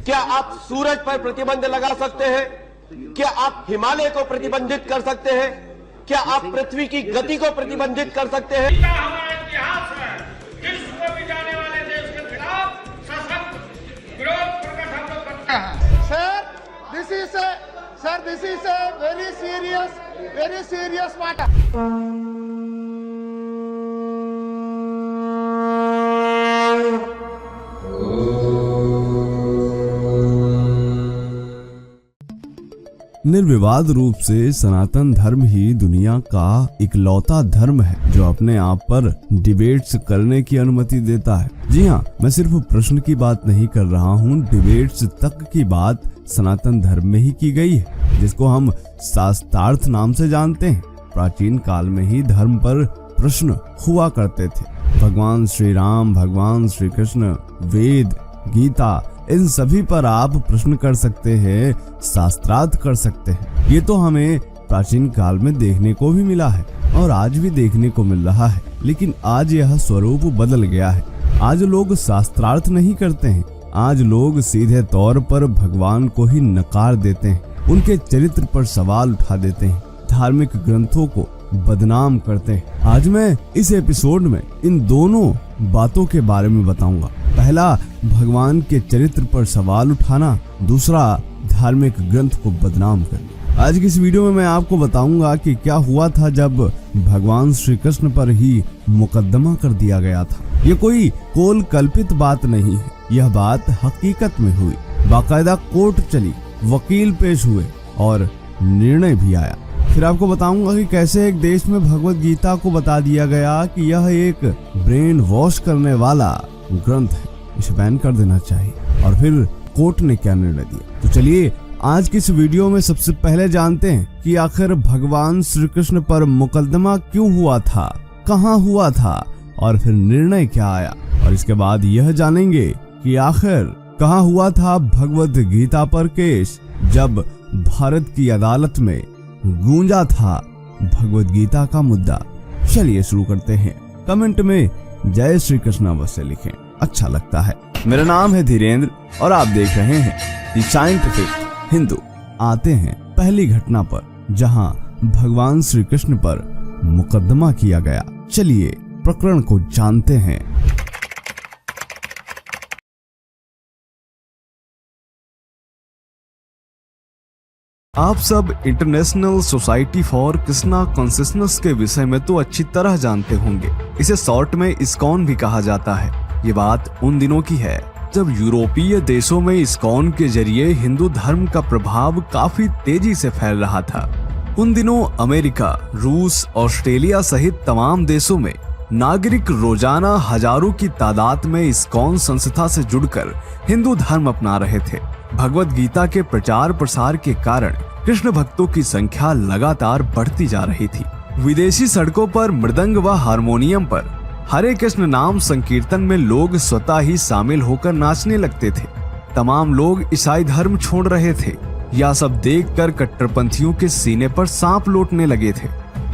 क्या आप सूरज पर प्रतिबंध लगा सकते हैं? क्या आप हिमालय को प्रतिबंधित कर सकते हैं? क्या आप पृथ्वी की गति को प्रतिबंधित कर सकते हैं? हमारा इतिहास है, विश्व में जाने वाले देश के खिलाफ सशक्त विरोध प्रकट हम लोग करते हैं। Sir, this is a very serious matter. निर्विवाद रूप से सनातन धर्म ही दुनिया का इकलौता धर्म है जो अपने आप पर डिबेट्स करने की अनुमति देता है। जी हाँ, मैं सिर्फ प्रश्न की बात नहीं कर रहा हूँ, डिबेट्स तक की बात सनातन धर्म में ही की गई है, जिसको हम शास्त्रार्थ नाम से जानते हैं। प्राचीन काल में ही धर्म पर प्रश्न हुआ करते थे। भगवान श्री राम, भगवान श्री कृष्ण, वेद, गीता, इन सभी पर आप प्रश्न कर सकते हैं, शास्त्रार्थ कर सकते हैं। ये तो हमें प्राचीन काल में देखने को भी मिला है और आज भी देखने को मिल रहा है, लेकिन आज यह स्वरूप बदल गया है। आज लोग शास्त्रार्थ नहीं करते हैं, आज लोग सीधे तौर पर भगवान को ही नकार देते हैं, उनके चरित्र पर सवाल उठा देते हैं, धार्मिक ग्रंथों को बदनाम करते हैं। आज मैं इस एपिसोड में इन दोनों बातों के बारे में बताऊंगा। पहला, भगवान के चरित्र पर सवाल उठाना, दूसरा, धार्मिक ग्रंथ को बदनाम करना। आज की इस वीडियो में मैं आपको बताऊंगा कि क्या हुआ था जब भगवान श्री कृष्ण पर ही मुकदमा कर दिया गया था। ये कोई कोल कल्पित बात नहीं है, यह बात हकीकत में हुई। बाकायदा कोर्ट चली, वकील पेश हुए और निर्णय भी आया। फिर आपको बताऊंगा कि कैसे एक देश में भगवत गीता को बता दिया गया कि यह एक ब्रेन वॉश करने वाला ग्रंथ है, इसे बैन कर देना चाहिए, और फिर कोर्ट ने क्या निर्णय दिया। तो चलिए आज की इस वीडियो में सबसे पहले जानते हैं कि आखिर भगवान श्री कृष्ण पर मुकदमा क्यों हुआ था, कहां हुआ था और फिर निर्णय क्या आया। और इसके बाद यह जानेंगे कि आखिर कहां हुआ था भगवत गीता पर केस जब भारत की अदालत में गूंजा था भगवत गीता का मुद्दा। चलिए शुरू करते हैं। कमेंट में जय श्री कृष्ण अवश्य लिखें, अच्छा लगता है। मेरा नाम है धीरेन्द्र और आप देख रहे हैं द साइंटिफिक हिंदू। आते हैं पहली घटना पर जहां भगवान श्री कृष्ण पर मुकदमा किया गया। चलिए प्रकरण को जानते हैं। आप सब international society for Krishna consciousness के विषय में तो अच्छी तरह जानते होंगे। इसे शॉर्ट में इस्कॉन भी कहा जाता है। ये बात उन दिनों की है जब यूरोपीय देशों में इस्कॉन के जरिए हिंदू धर्म का प्रभाव काफी तेजी से फैल रहा था। उन दिनों अमेरिका, रूस, ऑस्ट्रेलिया सहित तमाम देशों में नागरिक रोजाना हजारों की तादाद में इस्कॉन संस्था से जुड़कर हिंदू धर्म अपना रहे थे। भगवत गीता के प्रचार प्रसार के कारण कृष्ण भक्तों की संख्या लगातार बढ़ती जा रही थी। विदेशी सड़कों पर मृदंग व हारमोनियम पर हरे कृष्ण नाम संकीर्तन में लोग स्वतः ही शामिल होकर नाचने लगते थे। तमाम लोग ईसाई धर्म छोड़ रहे थे। यह सब देखकर कट्टरपंथियों के सीने पर सांप लौटने लगे थे।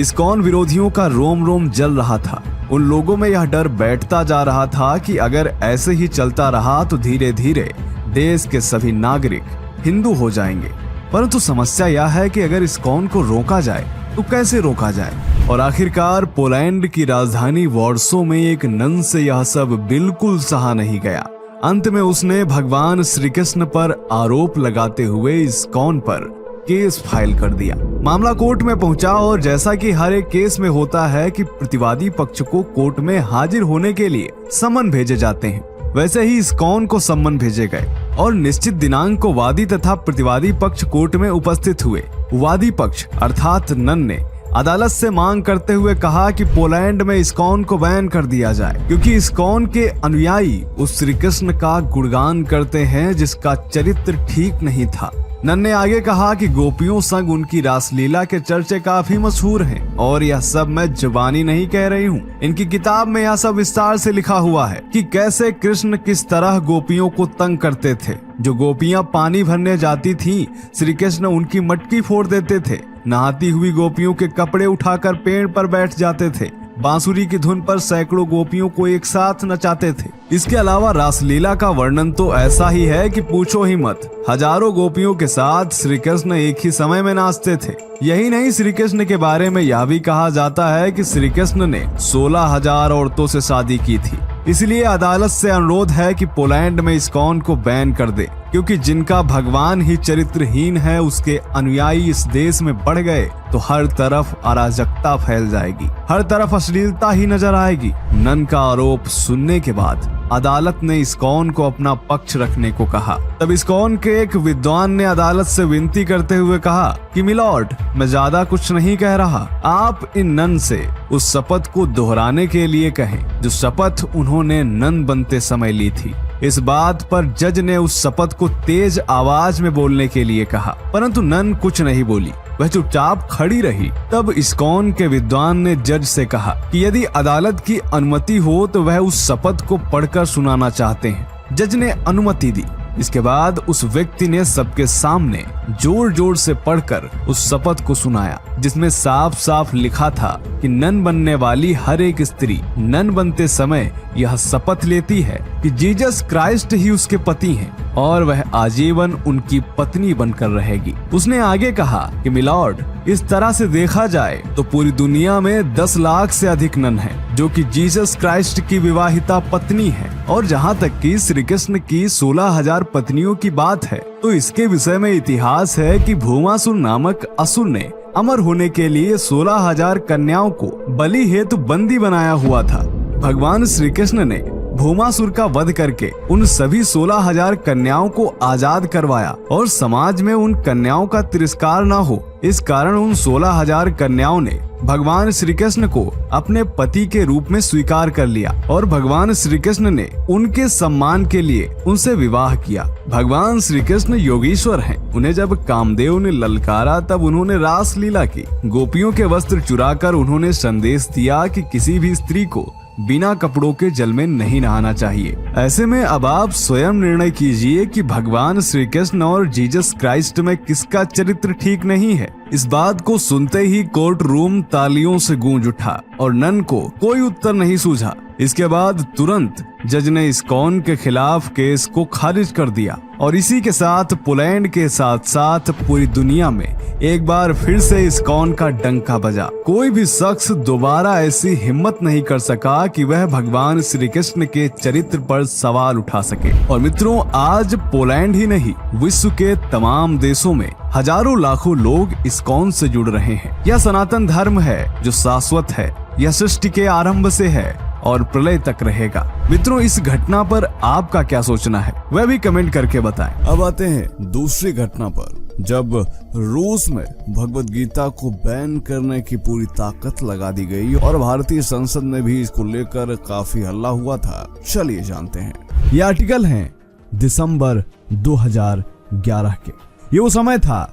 इस्कॉन विरोधियों का रोम रोम जल रहा था। उन लोगों में यह डर बैठता जा रहा था कि अगर ऐसे ही चलता रहा तो धीरे धीरे देश के सभी नागरिक हिंदू हो जाएंगे। परंतु समस्या यह है कि अगर इस्कॉन को रोका जाए तो कैसे रोका जाए। और आखिरकार पोलैंड की राजधानी वॉर्सो में एक नन से यह सब बिल्कुल सहा नहीं गया। अंत में उसने भगवान श्री कृष्ण पर आरोप लगाते हुए इस्कॉन पर केस फाइल कर दिया। मामला कोर्ट में पहुंचा और जैसा कि हर एक केस में होता है कि प्रतिवादी पक्ष को कोर्ट में हाजिर होने के लिए समन भेजे जाते हैं, वैसे ही इस्कॉन को सम्मन भेजे गए और निश्चित दिनांक को वादी तथा प्रतिवादी पक्ष कोर्ट में उपस्थित हुए। वादी पक्ष अर्थात नन ने अदालत से मांग करते हुए कहा कि पोलैंड में इस्कॉन को बैन कर दिया जाए, क्योंकि इस्कॉन के अनुयायी उस श्री कृष्ण का गुणगान करते हैं जिसका चरित्र ठीक नहीं था। नन ने आगे कहा कि गोपियों संग उनकी रासलीला के चर्चे काफी मशहूर हैं और यह सब मैं जुबानी नहीं कह रही हूँ। इनकी किताब में यह सब विस्तार से लिखा हुआ है कि कैसे कृष्ण किस तरह गोपियों को तंग करते थे। जो गोपियां पानी भरने जाती थीं, श्री कृष्ण उनकी मटकी फोड़ देते थे। नहाती हुई गोपियों के कपड़े उठाकर पेड़ पर बैठ जाते थे। बांसुरी की धुन पर सैकड़ों गोपियों को एक साथ नचाते थे। इसके अलावा रासलीला का वर्णन तो ऐसा ही है कि पूछो ही मत। हजारों गोपियों के साथ श्री कृष्ण एक ही समय में नाचते थे। यही नहीं, श्री कृष्ण के बारे में यह भी कहा जाता है कि श्री कृष्ण ने 16,000 औरतों से शादी की थी। इसलिए अदालत से अनुरोध है कि पोलैंड में इस्कॉन को बैन कर दे, क्योंकि जिनका भगवान ही चरित्रहीन है उसके अनुयायी इस देश में बढ़ गए तो हर तरफ अराजकता फैल जाएगी, हर तरफ अश्लीलता ही नजर आएगी। नन का आरोप सुनने के बाद अदालत ने इस्कॉन को अपना पक्ष रखने को कहा। तब इस्कॉन के एक विद्वान ने अदालत से विनती करते हुए कहा कि मिलॉर्ड, मैं ज्यादा कुछ नहीं कह रहा, आप इन नन से उस शपथ को दोहराने के लिए कहें जो शपथ उन्होंने नन बनते समय ली थी। इस बात पर जज ने उस शपथ को तेज आवाज में बोलने के लिए कहा, परंतु नन कुछ नहीं बोली, वह चुपचाप खड़ी रही। तब इस्कॉन के विद्वान ने जज से कहा कि यदि अदालत की अनुमति हो तो वह उस शपथ को पढ़कर सुनाना चाहते हैं। जज ने अनुमति दी। इसके बाद उस व्यक्ति ने सबके सामने जोर जोर से पढ़कर उस शपथ को सुनाया, जिसमें साफ साफ लिखा था कि नन बनने वाली हर एक स्त्री नन बनते समय यह शपथ लेती है कि जीसस क्राइस्ट ही उसके पति हैं और वह आजीवन उनकी पत्नी बनकर रहेगी। उसने आगे कहा कि मिलॉर्ड, इस तरह से देखा जाए तो पूरी दुनिया में 10 लाख से अधिक नन हैं जो कि जीसस क्राइस्ट की विवाहिता पत्नी हैं, और जहाँ तक कि श्री कृष्ण की 16,000 पत्नियों की बात है तो इसके विषय में इतिहास है कि भूमासुर नामक असुर ने अमर होने के लिए 16,000 कन्याओं को बलि हेतु बंदी बनाया हुआ था। भगवान श्री कृष्ण ने भूमासुर का वध करके उन सभी 16,000 कन्याओं को आजाद करवाया और समाज में उन कन्याओं का तिरस्कार न हो, इस कारण उन 16,000 कन्याओं ने भगवान श्री कृष्ण को अपने पति के रूप में स्वीकार कर लिया और भगवान श्री कृष्ण ने उनके सम्मान के लिए उनसे विवाह किया। भगवान श्री कृष्ण योगीश्वर हैं। उन्हें जब कामदेव ने ललकारा तब उन्होंने रास लीला की। गोपियों के वस्त्र चुराकर उन्होंने संदेश दिया कि किसी भी स्त्री को बिना कपड़ों के जल में नहीं नहाना चाहिए। ऐसे में अब आप स्वयं निर्णय कीजिए कि भगवान श्री कृष्ण और जीसस क्राइस्ट में किसका चरित्र ठीक नहीं है। इस बात को सुनते ही कोर्ट रूम तालियों से गूंज उठा और नन को कोई उत्तर नहीं सूझा। इसके बाद तुरंत जज ने इस्कॉन के खिलाफ केस को खारिज कर दिया और इसी के साथ पोलैंड के साथ साथ पूरी दुनिया में एक बार फिर से इस्कॉन का डंका बजा। कोई भी शख्स दोबारा ऐसी हिम्मत नहीं कर सका कि वह भगवान श्री कृष्ण के चरित्र पर सवाल उठा सके। और मित्रों, आज पोलैंड ही नहीं, विश्व के तमाम देशों में हजारों लाखों लोग इस्कॉन से जुड़ रहे हैं। यह सनातन धर्म है जो शाश्वत है। यह सृष्टि के आरंभ से है और प्रलय तक रहेगा। मित्रों, इस घटना पर आपका क्या सोचना है वह भी कमेंट करके बताएं। अब आते हैं दूसरी घटना पर, जब रूस में भगवत गीता को बैन करने की पूरी ताकत लगा दी गई और भारतीय संसद में भी इसको लेकर काफी हल्ला हुआ था। चलिए जानते हैं। ये आर्टिकल है दिसंबर 2011 के। ये वो समय था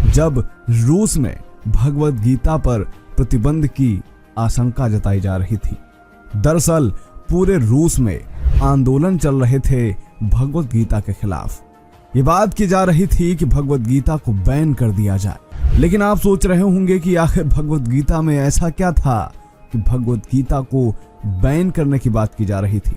जब रूस में भगवत गीता पर प्रतिबंध की आशंका जताई जा रही थी। दरअसल पूरे रूस में आंदोलन चल रहे थे भगवत गीता के खिलाफ। ये बात की जा रही थी कि भगवत गीता को बैन कर दिया जाए। लेकिन आप सोच रहे होंगे कि आखिर भगवत गीता में ऐसा क्या था कि भगवत गीता को बैन करने की बात की जा रही थी।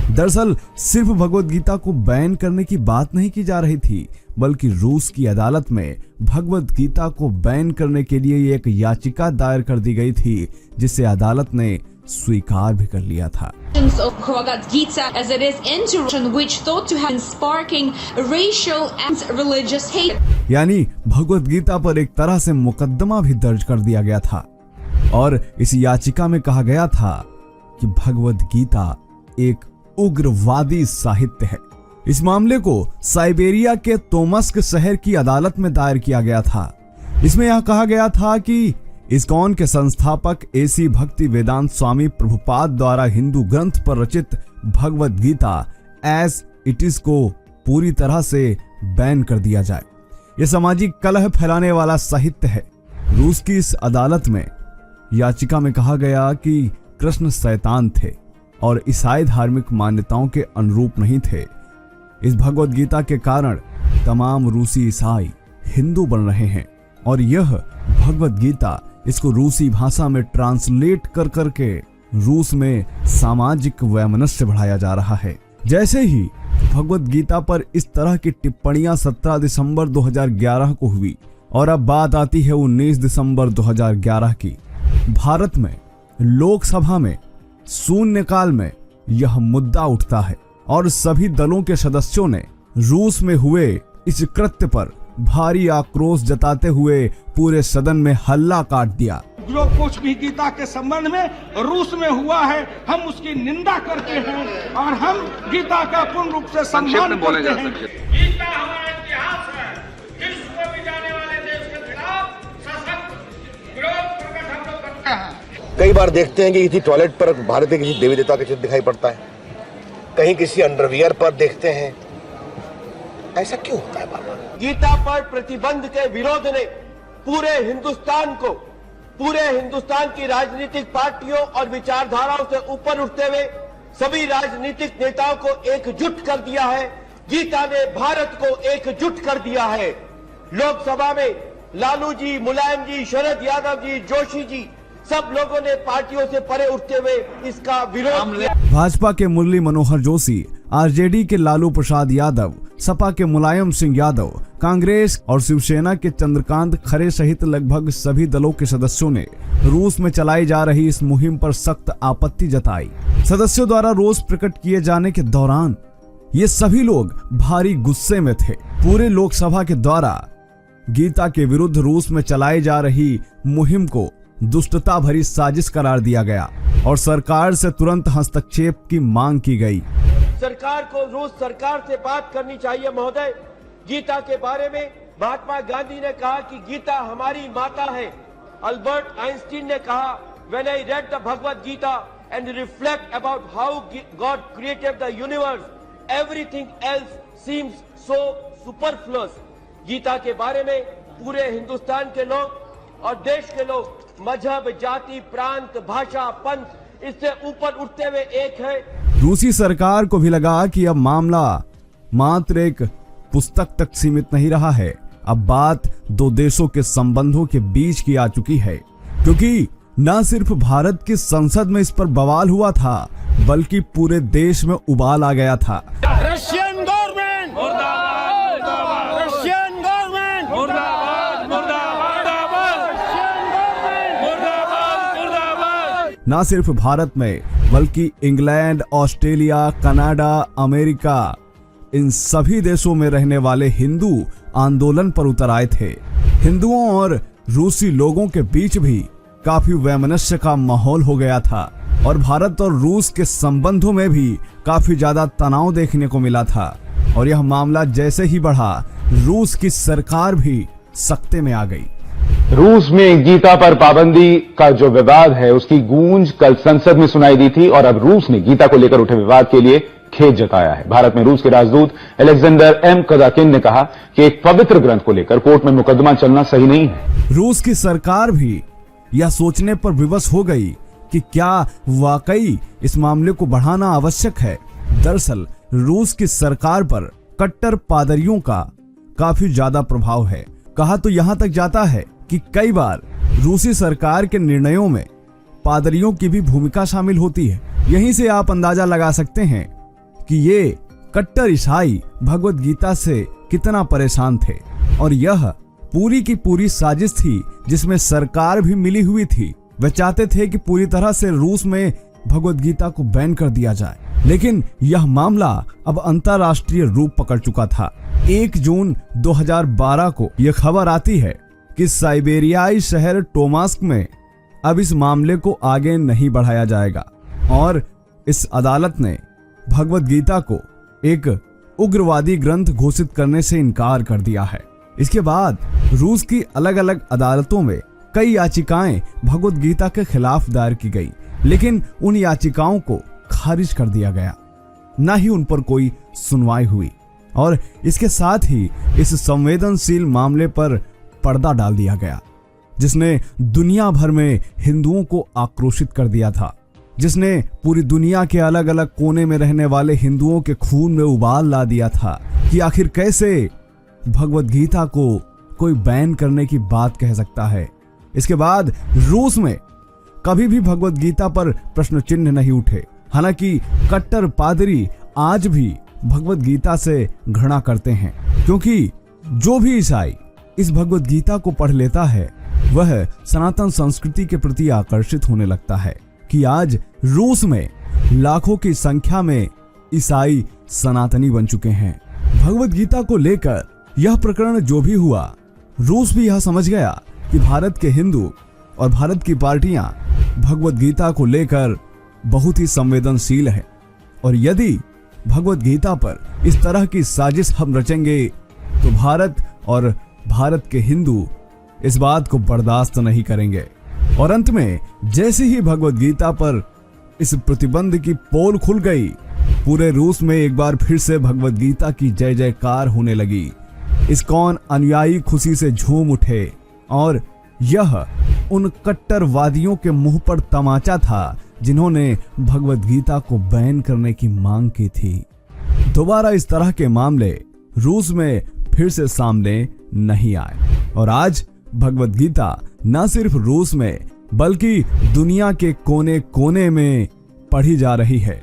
दरअसल सिर्फ भगवत गीता को बैन करने की बात नहीं की जा रही थी, बल्कि रूस की अदालत में भगवत गीता को बैन करने के लिए एक याचिका दायर कर दी गई थी, जिसे अदालत ने स्वीकार भी कर लिया था। Of Bhagavad Gita as it is into Russian, which thought to have been sparking racial and religious hate. यानी भगवत गीता पर एक तरह से मुकदमा भी दर्ज कर दिया गया था और इस याचिका में कहा गया था कि भगवत गीता एक उग्रवादी साहित्य है। इस मामले को साइबेरिया के तोमस्क शहर की अदालत में दायर किया गया था। इसमें यह कहा गया था कि इस्कॉन के संस्थापक एसी भक्ति वेदांत स्वामी प्रभुपाद द्वारा हिंदू ग्रंथ पर रचित Bhagavad Gita as it is को पूरी तरह से बैन कर दिया जाए। यह सामाजिक कलह फैलाने वाला साहित्य है। रूस की इस अदालत में याचिका में कहा गया कि कृष्ण शैतान थे और ईसाई धार्मिक मान्यताओं के अनुरूप नहीं थे। इस भगवत गीता के कारण तमाम रूसी ईसाई हिंदू बन रहे हैं और यह भगवत गीता इसको रूसी भाषा में ट्रांसलेट कर करके रूस में सामाजिक वैमनस्य बढ़ाया जा रहा है। जैसे ही भगवत गीता पर इस तरह की टिप्पणियां 17 दिसंबर 2011 को हुई और अब बात आती है 19 दिसंबर 2011 की, भारत में लोकसभा में शून्यकाल में यह मुद्दा उठता है और सभी दलों के सदस्यों ने रूस में हुए इस कृत्य पर भारी आक्रोश जताते हुए पूरे सदन में हल्ला काट दिया। जो कुछ भी गीता के संबंध में रूस में हुआ है, हम उसकी निंदा करते हैं और हम गीता का पूर्ण रूप से सम्मान करते हैं। गीता हमारा इतिहास है। विश्व को भी जाने वाले देश के खिलाफ सशक्त विरोध प्रकट हम लोग करते हैं। कई बार देखते हैं कि किसी टॉयलेट पर भारत के किसी देवी देवता का चित्र दिखाई पड़ता है, कहीं किसी अंडरवियर पर देखते हैं। ऐसा क्यों होता है बाबा? गीता पर प्रतिबंध के विरोध ने पूरे हिंदुस्तान की राजनीतिक पार्टियों और विचारधाराओं से ऊपर उठते हुए सभी राजनीतिक नेताओं को एकजुट कर दिया है। गीता ने भारत को एकजुट कर दिया है। लोकसभा में लालू जी, मुलायम जी, शरद यादव जी, जोशी जी, सब लोगों ने पार्टियों से परे उठते हुए इसका विरोध किया। भाजपा के मुरली मनोहर जोशी, आरजेडी के लालू प्रसाद यादव, सपा के मुलायम सिंह यादव, कांग्रेस और शिवसेना के चंद्रकांत खरे सहित लगभग सभी दलों के सदस्यों ने रूस में चलाई जा रही इस मुहिम पर सख्त आपत्ति जताई। सदस्यों द्वारा रोष प्रकट किए जाने के दौरान ये सभी लोग भारी गुस्से में थे। पूरे लोकसभा के द्वारा गीता के विरुद्ध रूस में चलाई जा रही मुहिम को दुष्टता भरी साजिश करार दिया गया और सरकार से तुरंत हस्तक्षेप की मांग की गई। सरकार को रूस सरकार से बात करनी चाहिए महोदय। गीता के बारे में महात्मा गांधी ने कहा कि गीता हमारी माता है। अल्बर्ट आइंस्टीन ने कहा, When I read the Bhagavad Gita and reflect about how God created the universe, everything else seems so superfluous। Gita के बारे में पूरे हिंदुस्तान के लोग और देश के लोग मजहब, जाति, प्रांत, भाषा, पंथ इससे ऊपर उठते हुए एक है। रूसी सरकार को भी लगा कि अब मामला मात्र एक पुस्तक तक सीमित नहीं रहा है, अब बात दो देशों के संबंधों के बीच की आ चुकी है, क्योंकि न सिर्फ भारत की संसद में इस पर बवाल हुआ था बल्कि पूरे देश में उबाल आ गया था। रशियन गवर्नमेंट मुर्दाबाद, रशियन गवर्नमेंट मुर्दाबाद, मुर्दाबाद। न सिर्फ भारत में बल्कि इंग्लैंड, ऑस्ट्रेलिया, कनाडा, अमेरिका, इन सभी देशों में रहने वाले हिंदू आंदोलन पर उतर आए थे। हिंदुओं और रूसी लोगों के बीच भी काफी वैमनस्य का माहौल हो गया था और भारत और रूस के संबंधों में भी काफी ज्यादा तनाव देखने को मिला था। और यह मामला जैसे ही बढ़ा, रूस की सरकार भी सख्ते में आ गई। रूस में गीता पर पाबंदी का जो विवाद है उसकी गूंज कल संसद में सुनाई दी थी और अब रूस ने गीता को लेकर उठे विवाद के लिए खेद जताया है। भारत में रूस के राजदूत अलेक्जेंडर एम कदाकिन ने कहा कि एक पवित्र ग्रंथ को लेकर कोर्ट में मुकदमा चलना सही नहीं है। रूस की सरकार भी यह सोचने पर विवश हो गई कि क्या वाकई इस मामले को बढ़ाना आवश्यक है। दरअसल रूस की सरकार पर कट्टर पादरियों का काफी ज्यादा प्रभाव है। कहा तो यहां तक जाता है कि कई बार रूसी सरकार के निर्णयों में पादरियों की भी भूमिका शामिल होती है। यहीं से आप अंदाजा लगा सकते हैं कि ये कट्टर ईसाई भगवत गीता से कितना परेशान थे और यह पूरी की पूरी साजिश थी जिसमें सरकार भी मिली हुई थी। वे चाहते थे कि पूरी तरह से रूस में भगवत गीता को बैन कर दिया जाए, लेकिन यह मामला अब अंतर्राष्ट्रीय रूप पकड़ चुका था। 1 जून 2012 को यह खबर आती है कि साइबेरियाई शहर टोमास्क में अब इस मामले को आगे नहीं बढ़ाया जाएगा और इस अदालत ने भगवत गीता को एक उग्रवादी ग्रंथ घोषित करने से इनकार कर दिया है। इसके बाद रूस की अलग अलग अदालतों में कई याचिकाएं भगवत गीता के खिलाफ दायर की गई, लेकिन उन याचिकाओं को खारिज कर दिया गया, न ही उन पर कोई सुनवाई हुई और इसके साथ ही इस संवेदनशील मामले पर पर्दा डाल दिया गया, जिसने दुनिया भर में हिंदुओं को आक्रोशित कर दिया था, जिसने पूरी दुनिया के अलग अलग कोने में रहने वाले हिंदुओं के खून में उबाल ला दिया था कि आखिर कैसे भगवत गीता को कोई बैन करने की बात कह सकता है। इसके बाद रूस में कभी भी भगवत गीता पर प्रश्न चिन्ह नहीं उठे। हालांकि कट्टर पादरी आज भी भगवत गीता से घृणा करते हैं, क्योंकि जो भी ईसाई इस भगवत गीता को पढ़ लेता है वह सनातन संस्कृति के प्रति आकर्षित होने लगता है कि आज रूस में लाखों की संख्या में ईसाई सनातनी बन चुके हैं। भगवत गीता को लेकर यह प्रकरण जो भी हुआ, रूस भी यह समझ गया कि भारत के हिंदू और भारत की पार्टियां भगवत गीता को लेकर बहुत ही संवेदनशील है, और यदि भगवत गीता पर इस तरह की साजिश हम रचेंगे तो भारत और भारत के हिंदू इस बात को बर्दाश्त नहीं करेंगे। और अंत में जैसे ही भगवत गीता पर इस प्रतिबंध की पोल खुल गई, पूरे रूस में एक बार फिर से भगवत गीता की जय जयकार होने लगी। इस्कॉन अनुयायी खुशी से झूम उठे और यह उन कट्टरवादियों के मुंह पर तमाचा था जिन्होंने भगवत गीता को बैन करने की मांग की थी। दोबारा इस तरह के मामले रूस में फिर से सामने नहीं आए और आज भगवत गीता न सिर्फ रूस में बल्कि दुनिया के कोने कोने में पढ़ी जा रही है।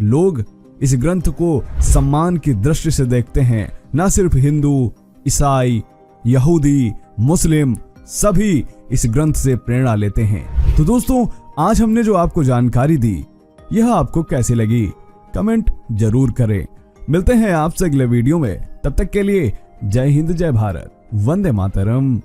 लोग इस ग्रंथ को सम्मान की दृष्टि से देखते हैं। न सिर्फ हिंदू, ईसाई, यहूदी, मुस्लिम सभी इस ग्रंथ से प्रेरणा लेते हैं। तो दोस्तों, आज हमने जो आपको जानकारी दी यह आपको कैसी लगी कमेंट जरूर करें। मिलते हैं आपसे अगले वीडियो में, तब तक के लिए जय हिंद, जय भारत, वंदे मातरम।